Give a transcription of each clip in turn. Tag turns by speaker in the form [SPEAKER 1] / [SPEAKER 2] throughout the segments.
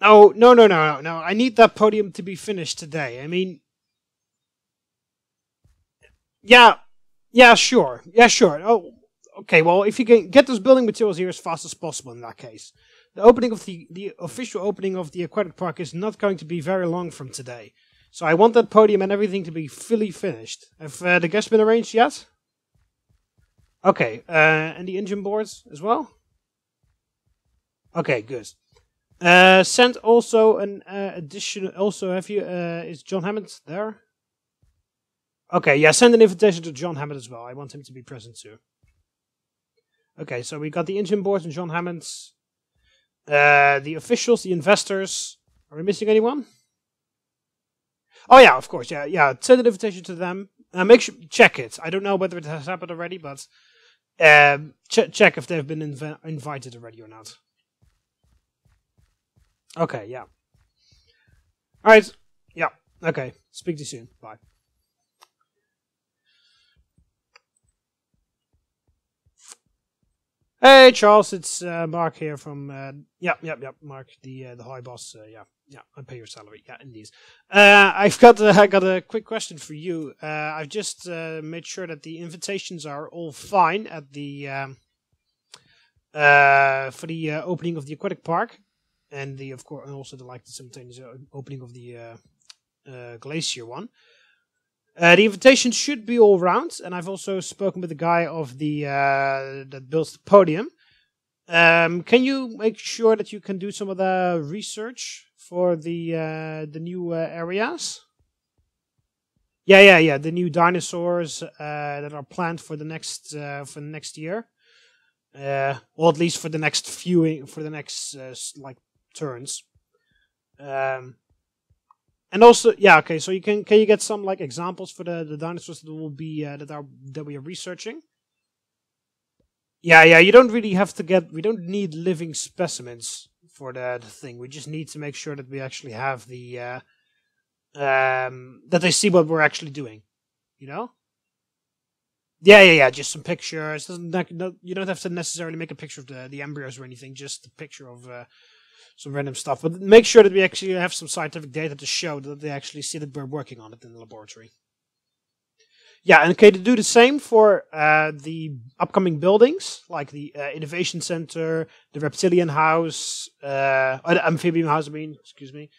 [SPEAKER 1] Oh, no. I need that podium to be finished today. I mean, yeah, yeah, sure. Yeah, sure. Oh, okay, well, if you can get those building materials here as fast as possible in that case. The opening of the official opening of the aquatic park is not going to be very long from today. So I want that podium and everything to be fully finished. Have the guests been arranged yet? Okay, and the engine boards as well? Okay, good. Send also an additional. Also, have you? Is John Hammond there? Okay, yeah. Send an invitation to John Hammond as well. I want him to be present too. Okay, so we got the engine boards and John Hammond's. The officials, the investors. Are we missing anyone? Oh yeah, of course. Yeah. Send an invitation to them. Make sure check it. I don't know whether it has happened already, but check if they've been invited already or not. Okay, yeah. Alright, yeah, okay. Speak to you soon. Bye. Hey, Charles, it's Mark here from... Mark, the high boss. I pay your salary. Yeah, indeed. I got a quick question for you. I've just made sure that the invitations are all fine at the for the opening of the aquatic park. And of course, and also the simultaneous opening of the glacier one. The invitation should be all round, and I've also spoken with the guy of the that builds the podium. Can you make sure that you can do some of the research for the new areas? Yeah. The new dinosaurs that are planned for the next year, or at least for the next turns. And also, okay. So can you get some examples for the dinosaurs that will be that we are researching? Yeah. You don't really have to get. We don't need living specimens for the thing. We just need to make sure that we actually have the that they see what we're actually doing. You know? Yeah. Just some pictures. You don't have to necessarily make a picture of the embryos or anything. Just a picture of some random stuff. But make sure that we actually have some scientific data to show that they actually see that we're working on it in the laboratory. Yeah, and okay, to do the same for the upcoming buildings, like the Innovation Center, the Reptilian House, the Amphibian House, excuse me,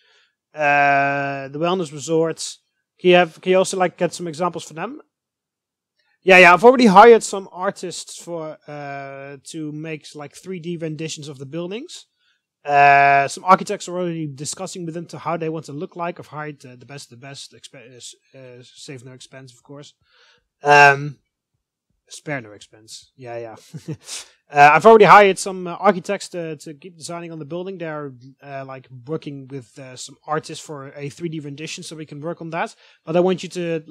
[SPEAKER 1] the Wellness Resorts. Can you also get some examples for them? Yeah. I've already hired some artists for to make 3D renditions of the buildings. Some architects are already discussing with them to how they want to look like. I've hired the best, save no expense, of course. Spare no expense. Yeah. I've already hired some architects to keep designing on the building. They're working with some artists for a 3D rendition, so we can work on that. But I want you to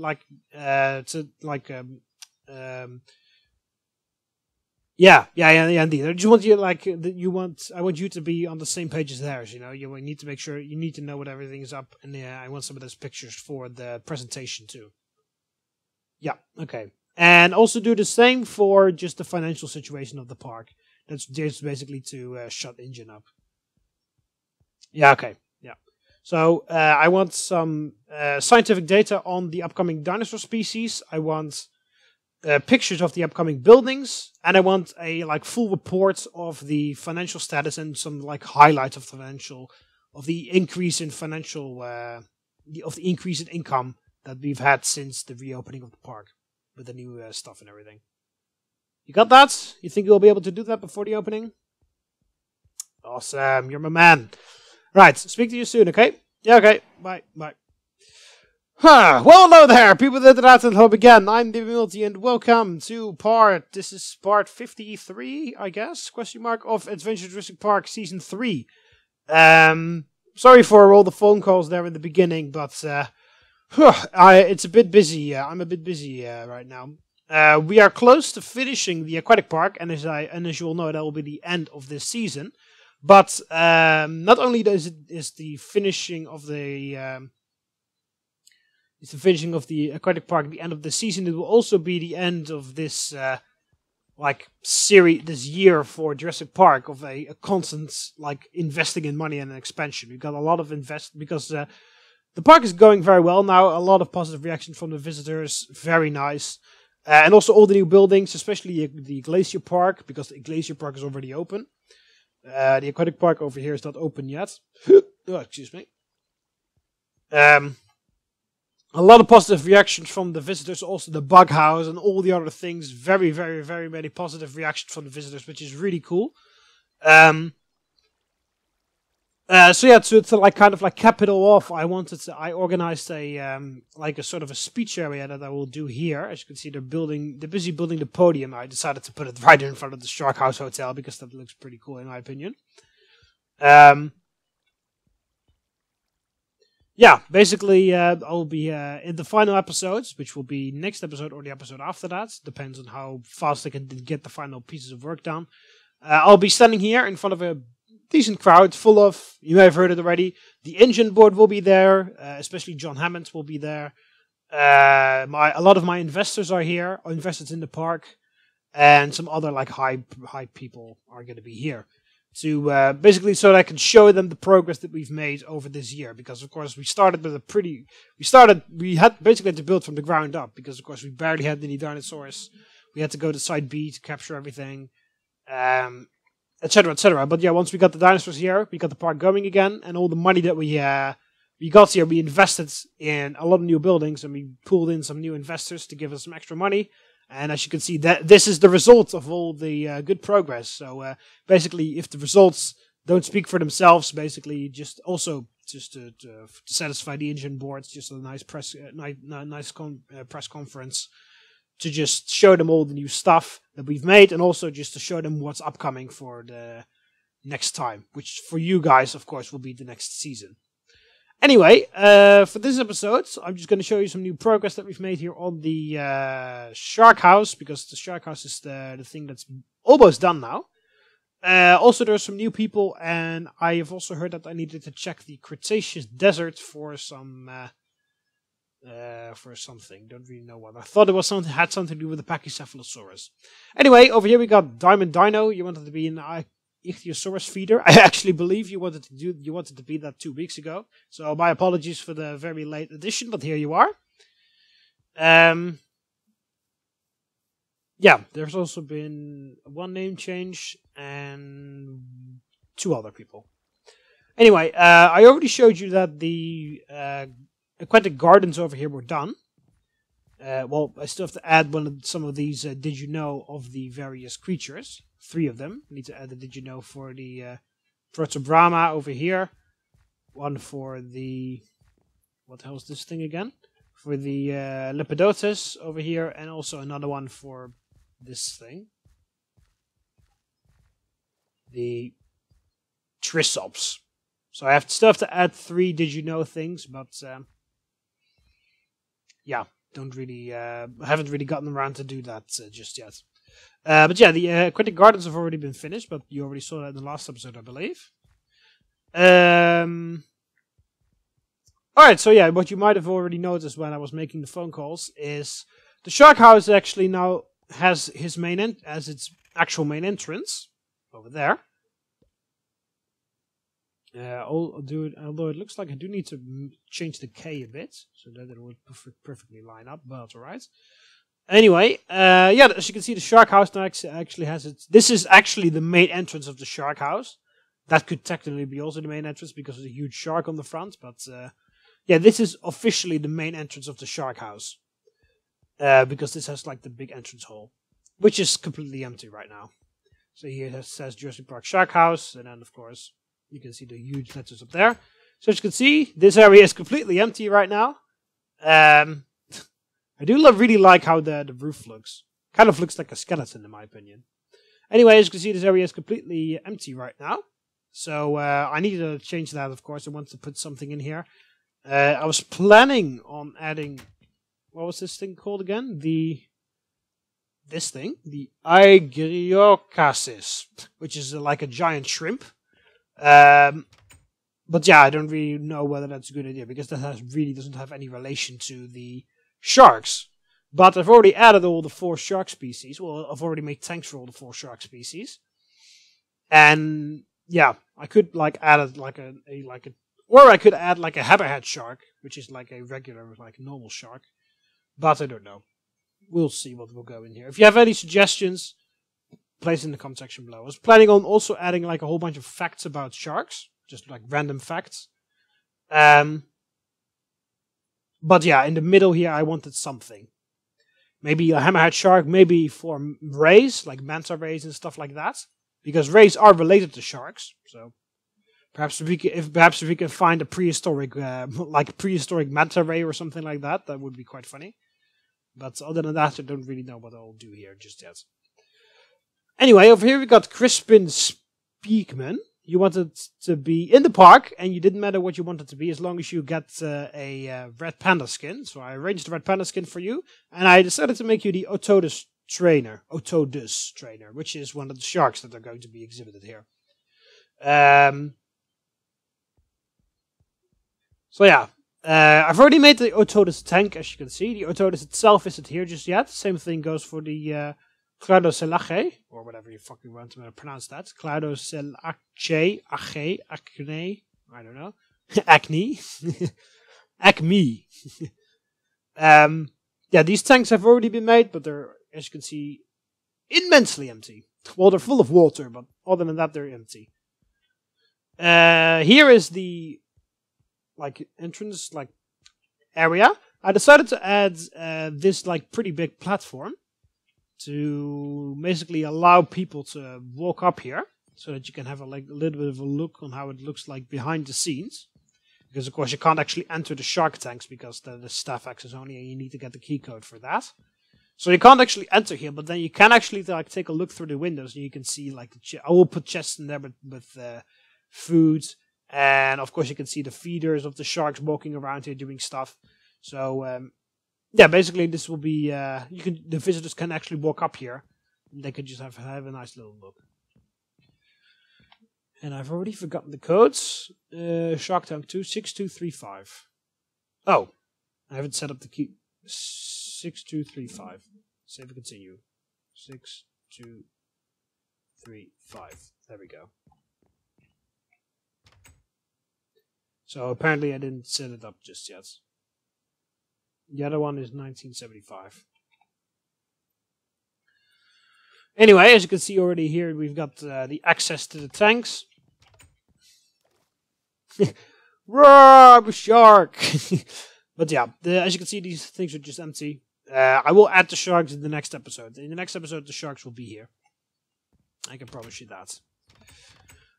[SPEAKER 1] Yeah, indeed. I just want you I want you to be on the same page as theirs. You need to make sure you need to know what everything is up, and I want some of those pictures for the presentation too. Yeah, okay, and also do the same for just the financial situation of the park. That's just basically to shut engine up. Yeah, okay, yeah. So I want some scientific data on the upcoming dinosaur species. I want pictures of the upcoming buildings, and I want a full report of the financial status and some highlights of the increase in financial of the increase in income that we've had since the reopening of the park with the new stuff and everything. You got that? You think you'll be able to do that before the opening? Awesome, you're my man. Right, speak to you soon, okay? Yeah, okay. Bye. Well, hello there, people that are at home again. I'm TheMBmulti, and welcome to this is part 53, I guess, of Adventure Jurassic Park Season 3. Sorry for all the phone calls there in the beginning, but it's a bit busy. I'm a bit busy right now. We are close to finishing the aquatic park, and as you all know, that will be the end of this season. But not only is the finishing of the aquatic park the end of the season, it will also be the end of this like series this year for Jurassic Park of a constant like investing in money and expansion. We've got a lot of because the park is going very well now. A lot of positive reaction from the visitors. Very nice. And also all the new buildings, especially the Glacier Park, because the Glacier Park is already open. The Aquatic Park over here is not open yet. Oh, excuse me. A lot of positive reactions from the visitors, also the bug house and all the other things. Very, very, very many positive reactions from the visitors, which is really cool. So yeah, to like kind of like cap it all off, I organized a like a sort of a speech area that I will do here. As you can see, they're busy building the podium. I decided to put it right in front of the Shark House Hotel because that looks pretty cool in my opinion. Yeah, basically, I'll be in the final episodes, which will be next episode or the episode after that. Depends on how fast I can get the final pieces of work done. I'll be standing here in front of a decent crowd full of, you may have heard it already, the engine board will be there, especially John Hammond will be there. A lot of my investors are here, investors in the park, and some other like high people are going to be here. To basically so that I can show them the progress that we've made over this year, because of course we had basically to build from the ground up, because of course we barely had any dinosaurs. We had to go to site B to capture everything, etc, etc. But yeah, once we got the dinosaurs here, we got the park going again, and all the money that we got here, we invested in a lot of new buildings, and we pulled in some new investors to give us some extra money. And as you can see, that this is the result of all the good progress. So basically, if the results don't speak for themselves, basically just to satisfy the engine boards, just a nice press conference to just show them all the new stuff that we've made, and also just to show them what's upcoming for the next time, which for you guys, of course, will be the next season. Anyway, for this episode, I'm just going to show you some new progress that we've made here on the Shark House, because the Shark House is the thing that's almost done now. Also, there's some new people, and I have also heard that I needed to check the Cretaceous Desert for some for something. Don't really know what. I thought it was had something to do with the Pachycephalosaurus. Anyway, over here we got Diamond Dino. You wanted to be an Ichthyosaurus feeder. I actually believe you wanted to be that 2 weeks ago. So my apologies for the very late edition, but here you are. Yeah, there's also been one name change and 2 other people. Anyway, I already showed you that the aquatic gardens over here were done. Well, I still have to add some of these did you know of the various creatures. 3 of them. I need to add the did you know for the Protobrama over here. One for the, what the hell is this thing again? For the Lepidotus over here, and also another one for this thing. The Trisops. So I still have to add 3 did you know things, but yeah, don't really haven't really gotten around to do that just yet. But yeah, the aquatic gardens have already been finished, but you already saw that in the last episode, I believe. Alright, so yeah, what you might have already noticed when I was making the phone calls is the Shark House actually now has its actual main entrance over there. Although it looks like I do need to change the K a bit so that it would perfectly line up, but that's alright. Anyway, yeah, as you can see, the Shark House now actually has its. This is actually the main entrance of the Shark House. That could technically be also the main entrance because there's a huge shark on the front, but yeah, this is officially the main entrance of the Shark House because this has like the big entrance hall, which is completely empty right now. So here it says Jurassic Park Shark House, and then of course you can see the huge letters up there. So as you can see, this area is completely empty right now. I do really like how the roof looks. Kind of looks like a skeleton in my opinion. Anyway, as you can see, this area is completely empty right now. So I need to change that, of course. I want to put something in here. I was planning on adding, what was this thing called again? This thing, the Aegriocasis, which is like a giant shrimp. But yeah, I don't really know whether that's a good idea because that really doesn't have any relation to the sharks. But I've already added all the 4 shark species. Well, I've already made tanks for all the 4 shark species. And yeah, I could like add or I could add like a hammerhead shark, which is like a regular, like normal shark. But I don't know. We'll see what will go in here. If you have any suggestions, place in the comment section below. I was planning on also adding like a whole bunch of facts about sharks, just like random facts. But yeah, in the middle here, I wanted something. Maybe a hammerhead shark, maybe for rays, like manta rays and stuff like that. Because rays are related to sharks, so perhaps if we can find a prehistoric, like prehistoric manta ray or something like that, that would be quite funny. But other than that, I don't really know what I'll do here just yet. Anyway, over here we got Crispin Speakman. You wanted to be in the park, and you didn't matter what you wanted to be as long as you get a red panda skin. So I arranged the red panda skin for you, and I decided to make you the Otodus trainer, which is one of the sharks that are going to be exhibited here. So yeah, I've already made the Otodus tank, as you can see. The Otodus itself isn't here just yet. Same thing goes for the Claudoselache, or whatever you fucking want to pronounce that. Claudoselache, acne, I don't know. Acne. Acme. Yeah, these tanks have already been made, but they're, as you can see, immensely empty. Well, they're full of water, but other than that, they're empty. Here is the entrance area. I decided to add this pretty big platform to basically allow people to walk up here, so that you can have a little bit of a look on how it looks like behind the scenes. Because of course you can't actually enter the shark tanks because the staff access only, and you need to get the key code for that. So you can't actually enter here, but then you can actually take a look through the windows, and you can see I will put chests in there with food, and of course you can see the feeders of the sharks walking around here doing stuff. So yeah, basically this will be the visitors can actually walk up here, and they could just have a nice little look. And I've already forgotten the codes. Shark Tank 2, 6235. Oh, I haven't set up the key. 6235. Save and continue. 6235. There we go. So apparently I didn't set it up just yet. The other one is 1975. Anyway, as you can see already here, we've got the access to the tanks. Roar, I'm a shark! But yeah, as you can see, these things are just empty. I will add the sharks in the next episode. In the next episode, the sharks will be here. I can promise you that.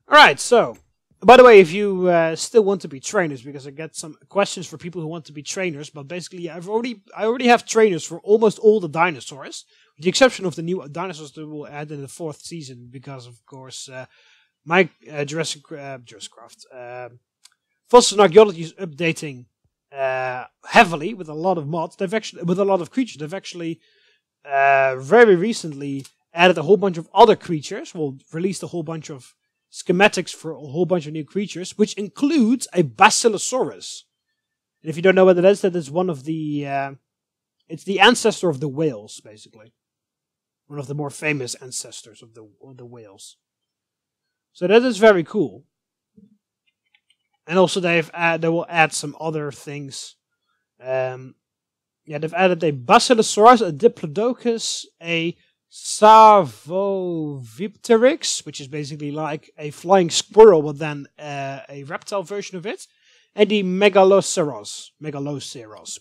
[SPEAKER 1] Alright, so, by the way, if you still want to be trainers, because I get some questions for people who want to be trainers, but basically I already have trainers for almost all the dinosaurs, with the exception of the new dinosaurs that we'll add in the 4th season, because of course my Jurassic Craft Fossil Archaeology is updating heavily with a lot of mods. With a lot of creatures. They've actually very recently added a whole bunch of other creatures. Well, released a whole bunch of schematics for a whole bunch of new creatures, which includes a Basilosaurus. And if you don't know what that is one of the it's the ancestor of the whales, basically. One of the more famous ancestors of the whales. So that is very cool. And also they will add some other things. Yeah, they've added a Basilosaurus, a Diplodocus, a Savovipteryx, which is basically like a flying squirrel, but then a reptile version of it, and the Megaloceros,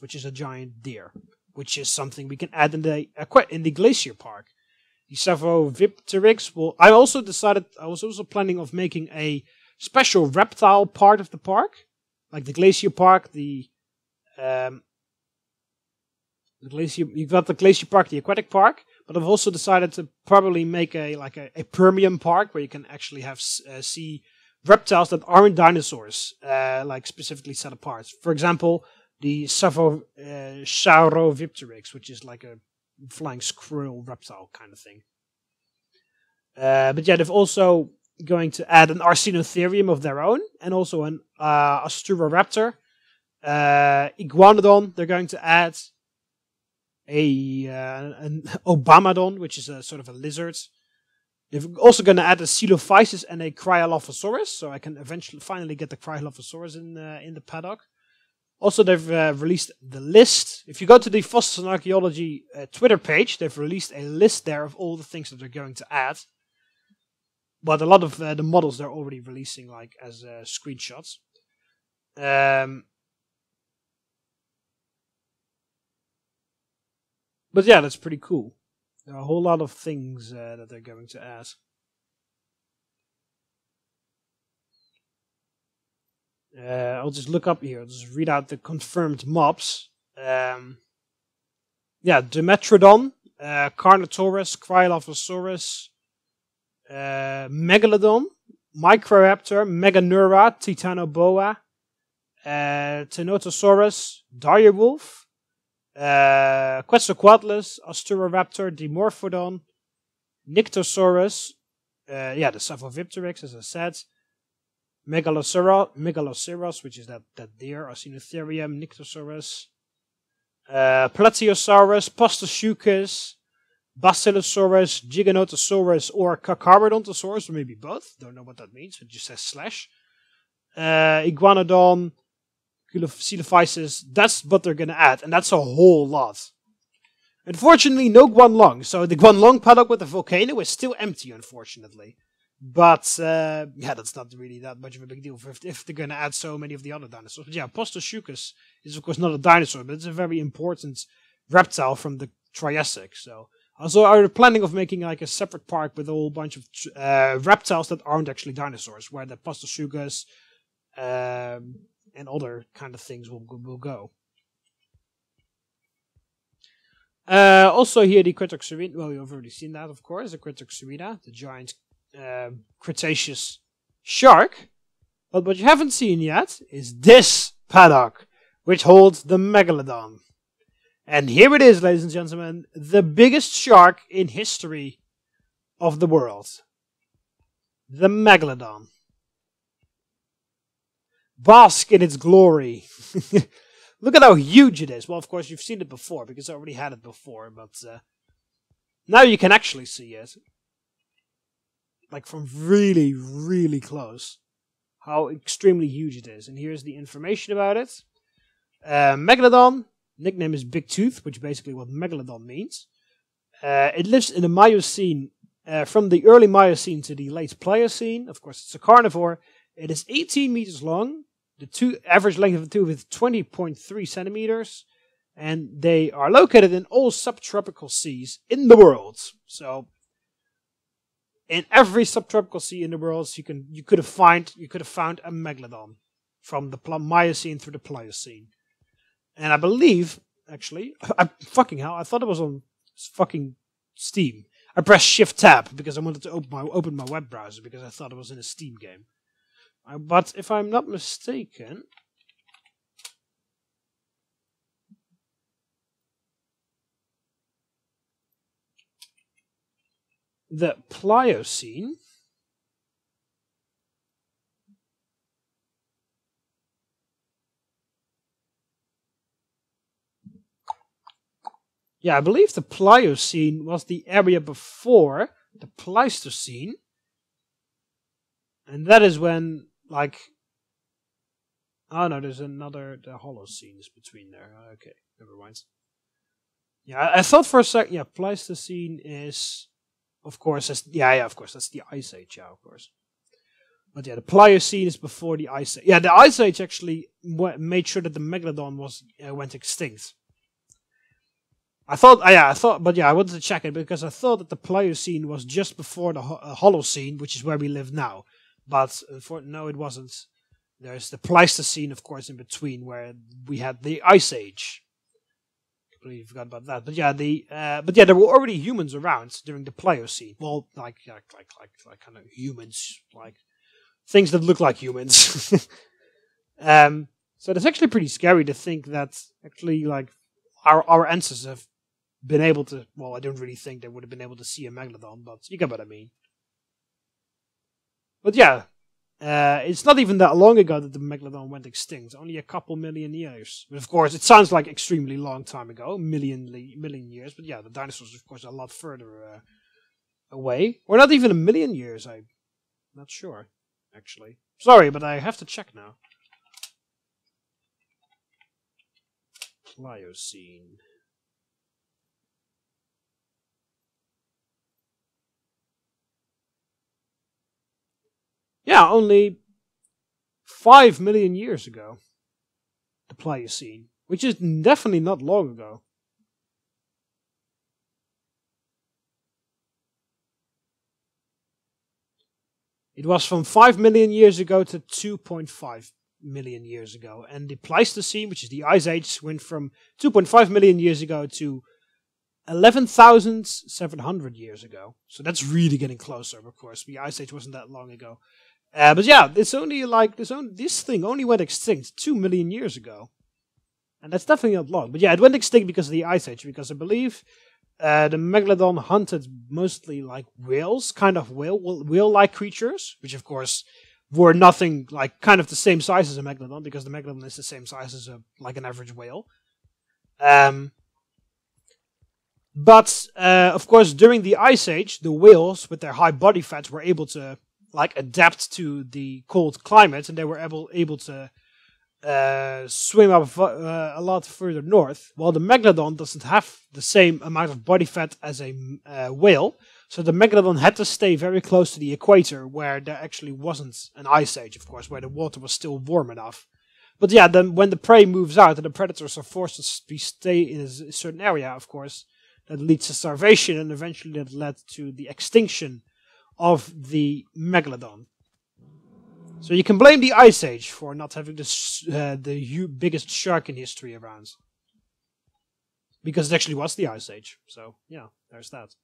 [SPEAKER 1] which is a giant deer, which is something we can add in the Glacier Park. The Savovipteryx I was also planning of making a special reptile part of the park, like the Glacier Park, you've got the Glacier Park, the Aquatic Park, but I've also decided to probably make a Permian Park where you can actually see reptiles that aren't dinosaurs, specifically set apart. For example, the Saurovipteryx, which is like a flying squirrel reptile kind of thing. But yeah, they've also going to add an Arsinotherium of their own, and also an Asturoraptor, Iguanodon they're going to add, an Obamadon, which is a sort of a lizard. They're also going to add a Coelophysis and a Cryolophosaurus, so I can finally get the Cryolophosaurus in the paddock. Also, they've released the list. If you go to the Fossils and Archaeology Twitter page, they've released a list there of all the things that they're going to add. But a lot of the models they're already releasing like as screenshots. But yeah, that's pretty cool. There are a whole lot of things that they're going to add. I'll just look up here. I'll just read out the confirmed mobs. Yeah, Dimetrodon, Carnotaurus, Cryolophosaurus, Megalodon, Microraptor, Meganeura, Titanoboa, Tenotosaurus, Direwolf, Quetzalcoatlus, Austuroraptor, Dimorphodon, Nyctosaurus, the Saphovipteryx, as I said, Megaloceros, which is that deer, Arsinotherium, Nyctosaurus, Plateosaurus, Postoschuchus, Basilosaurus, Giganotosaurus, or Carcharodontosaurus, or maybe both. Don't know what that means. It just says slash. Iguanodon, Coelophysis. That's what they're going to add, and that's a whole lot. Unfortunately, no Guanlong. So the Guanlong paddock with the volcano is still empty, unfortunately. But, yeah, that's not really that much of a big deal if they're going to add so many of the other dinosaurs. But yeah, Postoschuchus is, of course, not a dinosaur, but it's a very important reptile from the Triassic. So, also, are planning of making like a separate park with a whole bunch of reptiles that aren't actually dinosaurs, where the Postoschuchus and other kind of things will go. Also here, the Cretoxerina. Well, you've already seen that, of course. The Cretoxerina, the giant Cretaceous shark. But what you haven't seen yet is this paddock, which holds the Megalodon. And here it is, ladies and gentlemen, the biggest shark in history of the world. The Megalodon. Bask in its glory. Look at how huge it is. Well, of course, you've seen it before, because I already had it before, but now you can actually see it. Like from really, really close. How extremely huge it is. And here's the information about it. Megalodon, nickname is Big Tooth, which is basically what Megalodon means. It lives in the Miocene, from the early Miocene to the late Pliocene. Of course, it's a carnivore. It is 18 meters long. The average length of the tooth is 20.3 centimeters. And they are located in all subtropical seas in the world. So, in every subtropical sea in the world, you could have found a Megalodon from the Miocene through the Pliocene. And I believe, actually, I thought it was on fucking Steam. I pressed Shift Tab because I wanted to open my web browser because I thought it was in a Steam game. But if I'm not mistaken, the Pliocene yeah, I believe the Pliocene was the area before the Pleistocene. And that is when, like... Oh no, there's the Holocene is between there. Okay, never mind. Yeah, I thought for a second, yeah, Pleistocene is... Of course, of course, that's the Ice Age, yeah, of course. But yeah, the Pliocene is before the Ice Age. Yeah, the Ice Age actually made sure that the Megalodon went extinct. I wanted to check it because I thought that the Pliocene was just before the Holocene, which is where we live now. But no, it wasn't. There's the Pleistocene, of course, in between, where we had the Ice Age. Completely forgot about that. But yeah, there were already humans around during the Pliocene. Well, like kind of humans, like things that look like humans. So it's actually pretty scary to think that actually, like, our ancestors have been able to. Well, I don't really think they would have been able to see a Megalodon, but you get what I mean. But yeah, It's not even that long ago that the Megalodon went extinct. Only a couple million years. But of course, it sounds like extremely long time ago, million years. But yeah, the dinosaurs, of course, are a lot further away, or not even a million years. I'm not sure, actually. Sorry, but I have to check now. Pliocene. Yeah, only 5 million years ago. The Pliocene, which is definitely not long ago. It was from 5 million years ago to 2.5 million years ago. And the Pleistocene, which is the Ice Age, went from 2.5 million years ago to 11,700 years ago. So that's really getting closer, of course. The Ice Age wasn't that long ago. But yeah, it's only like this thing only went extinct 2 million years ago. And that's definitely not long. But yeah, it went extinct because of the Ice Age. Because I believe the Megalodon hunted mostly like whales, kind of whale-like creatures, which of course were nothing like kind of the same size as a Megalodon, because the Megalodon is the same size as like an average whale. But of course, during the Ice Age, the whales with their high body fat were able to like adapt to the cold climate, and they were able to swim up a lot further north, while the Megalodon doesn't have the same amount of body fat as a whale. So the Megalodon had to stay very close to the equator, where there actually wasn't an ice age, of course, where the water was still warm enough. But yeah, then when the prey moves out and the predators are forced to stay in a certain area, of course, that leads to starvation, and eventually that led to the extinction of the Megalodon. So you can blame the Ice Age for not having the biggest shark in history around. Because it actually was the Ice Age. So, yeah, there's that.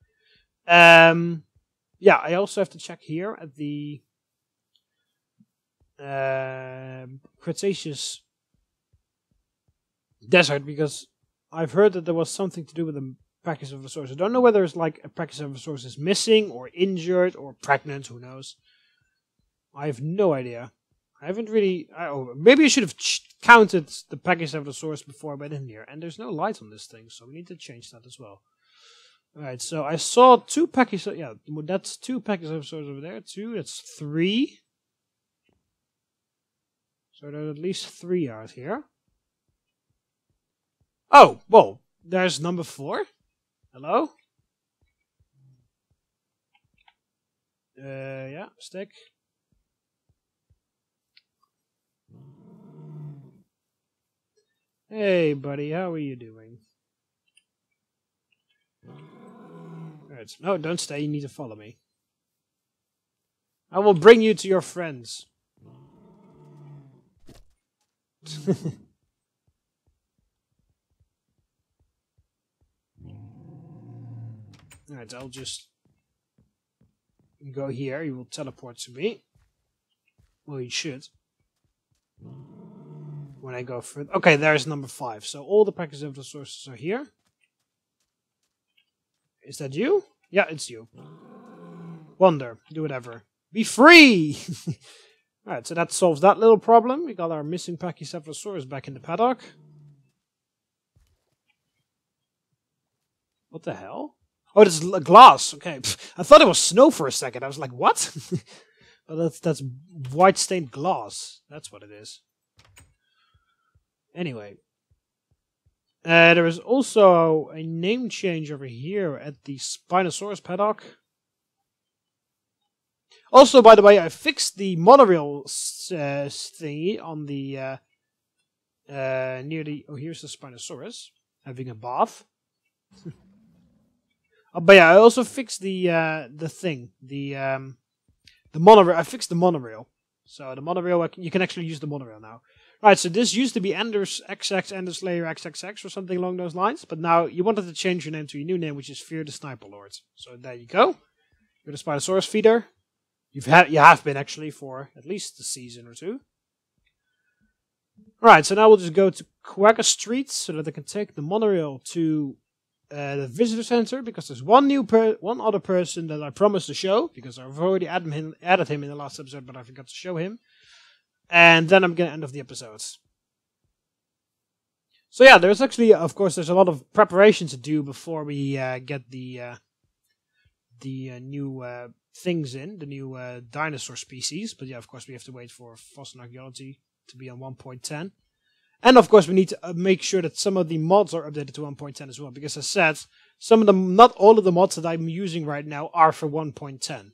[SPEAKER 1] Yeah, I also have to check here at the Cretaceous desert, because I've heard that there was something to do with the Pachycephalosaurus. I don't know whether it's like a Pachycephalosaurus is missing or injured or pregnant, who knows. I have no idea. I haven't really... maybe I should have counted the Pachycephalosaurus before I went in here. And there's no light on this thing, so we need to change that as well. Alright, so I saw two Pachycephalosaurus... Yeah, that's two Pachycephalosaurus over there. That's 3. So there are at least 3 out here. Oh, well, there's number 4. Hello? Yeah, stick. Hey, buddy, how are you doing? Alright, no, don't stay, you need to follow me. I will bring you to your friends. Alright, I'll just go here. You will teleport to me. Well, you should. When I go further. Okay, there's number 5. So all the Pachycephalosaurus are here. Is that you? Yeah, it's you. Wander. Do whatever. Be free! Alright, so that solves that little problem. We got our missing Pachycephalosaurus back in the paddock. What the hell? Oh, this is glass. Okay, I thought it was snow for a second. I was like, what? But that's white stained glass. That's what it is. Anyway. There is also a name change over here at the Spinosaurus paddock. Also, by the way, I fixed the monorail thingy on the near the... Oh, here's the Spinosaurus having a bath. But yeah, I also fixed the thing, the monorail. I fixed the monorail, so the monorail you can actually use the monorail now. Right, so this used to be Ender's XX, Ender's Lair XXX, or something along those lines. But now you wanted to change your name to your new name, which is Fear the Sniper Lord. So there you go. You're the Spinosaurus feeder. You have been actually for at least a season or 2. Alright, so now we'll just go to Quagga Street so that I can take the monorail to the visitor center, because there's one other person that I promised to show, because I've already added him in the last episode, but I forgot to show him. And then I'm going to end off the episodes. So yeah, there's actually, of course, there's a lot of preparation to do before we get the new things in, the new dinosaur species. But yeah, of course, we have to wait for fossil archaeology to be on 1.10. And of course, we need to make sure that some of the mods are updated to 1.10 as well. Because as I said, not all of the mods that I'm using right now are for 1.10.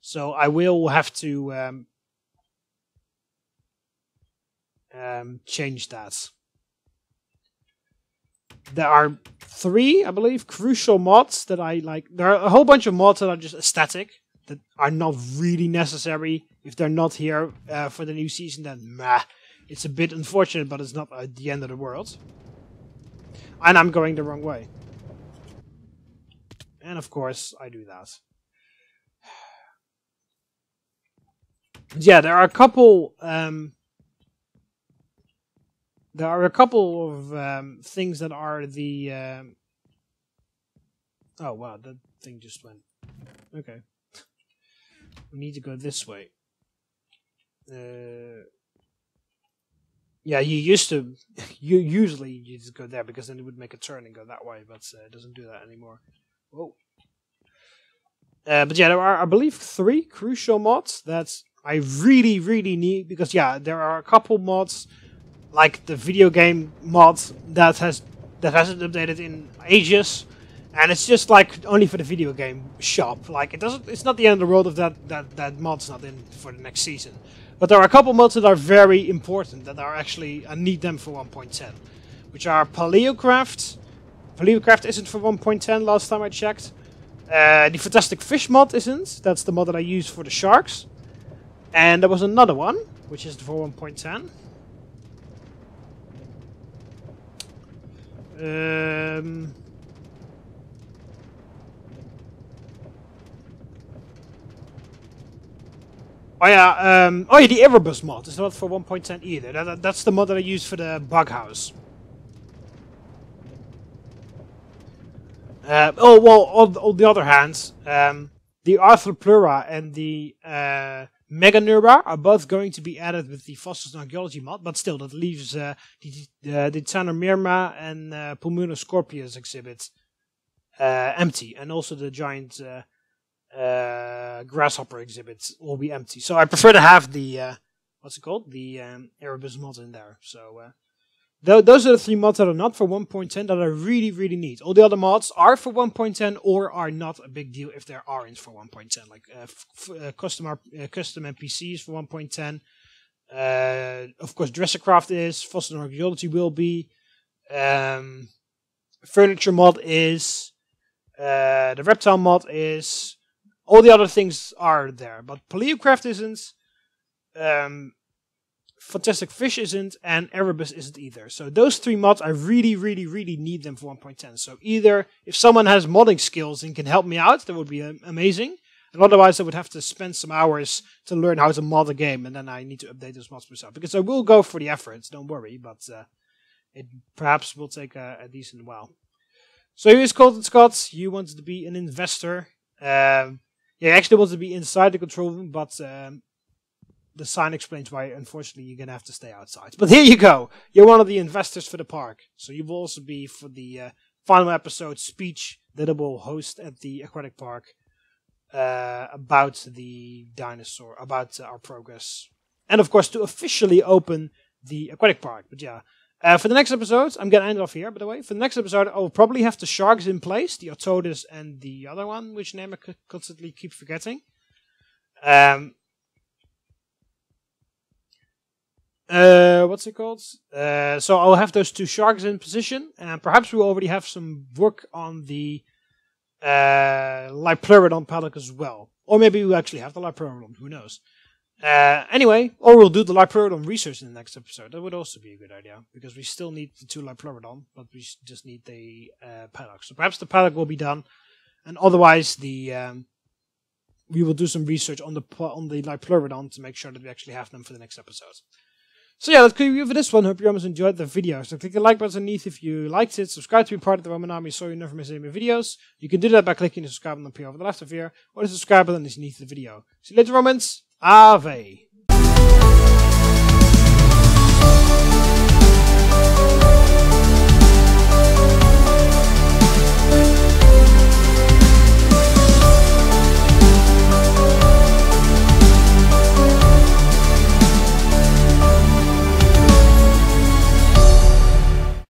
[SPEAKER 1] So I will have to change that. There are 3, I believe, crucial mods that I like. There are a whole bunch of mods that are just aesthetic, that are not really necessary. If they're not here for the new season, then meh. It's a bit unfortunate, but it's not the end of the world. And I'm going the wrong way. And of course, I do that. Yeah, there are a couple... There are a couple of things that are the... Oh, wow, that thing just went... Okay. We need to go this way. Yeah, you usually just go there, because then it would make a turn and go that way, but it doesn't do that anymore. Whoa. But yeah, there are, I believe, 3 crucial mods that I really, really need, because yeah, there are a couple mods... like the video game mod that hasn't updated in ages, and it's just like only for the video game shop. Like it's not the end of the world if that mod's not in for the next season. But there are a couple mods that are very important that are actually I need them for 1.10, which are Paleocraft. Paleocraft isn't for 1.10 last time I checked. The Fantastic Fish mod isn't. That's the mod that I use for the sharks. And there was another one which is for 1.10. Oh yeah, the Erebus mod is not for 1.10 either. That's the mod that I use for the bug house. On the other hand, the Arthropleura and the Meganeura are both going to be added with the Fossils and Archaeology mod, but still, that leaves the Tanomirma and Pulmonoscorpius exhibit empty, and also the giant grasshopper exhibit will be empty. So I prefer to have the what's it called, the Erebus mod in there. So those are the 3 mods that are not for 1.10 that I really, really need. All the other mods are for 1.10 or are not a big deal if they aren't for 1.10. Like custom NPCs for 1.10. Of course, Jurassic Park is. Fossil and Archaeology will be. Furniture mod is. The Reptile mod is. All the other things are there. But Paleocraft isn't. Fantastic Fish isn't, and Erebus isn't either. So those 3 mods, I really, really, really need them for 1.10. So either, if someone has modding skills and can help me out, that would be amazing. And otherwise, I would have to spend some hours to learn how to mod a game, and then I need to update those mods myself. Because I will go for the efforts, don't worry, but it perhaps will take a decent while. So here's Colton Scott. You wanted to be an investor. Yeah, he actually wants to be inside the control room, but... the sign explains why, unfortunately, you're going to have to stay outside. But here you go. You're one of the investors for the park. So you will also be for the final episode speech that I will host at the Aquatic Park about the dinosaur, about our progress. And, of course, to officially open the Aquatic Park. But yeah, for the next episode, I'm going to end off here, by the way. For the next episode, I will probably have the sharks in place, the Otodus and the other one, which name I constantly keep forgetting. What's it called? So I'll have those 2 sharks in position, and perhaps we'll already have some work on the Lipleurodon paddock as well. Or maybe we'll actually have the Lipleurodon, who knows. Anyway, or we'll do the Lipleurodon research in the next episode. That would also be a good idea, because we still need the 2 Lipleurodon, but we just need the paddock. So perhaps the paddock will be done, and otherwise we will do some research on the Lipleurodon to make sure that we actually have them for the next episode. So yeah, that's review for this one. Hope you almost enjoyed the video. So click the like button underneath if you liked it. Subscribe to be part of the Roman Army so you never miss any of my videos. You can do that by clicking the subscribe button up here over the left of here, or the subscribe button underneath the video. See you later, Romans. Ave.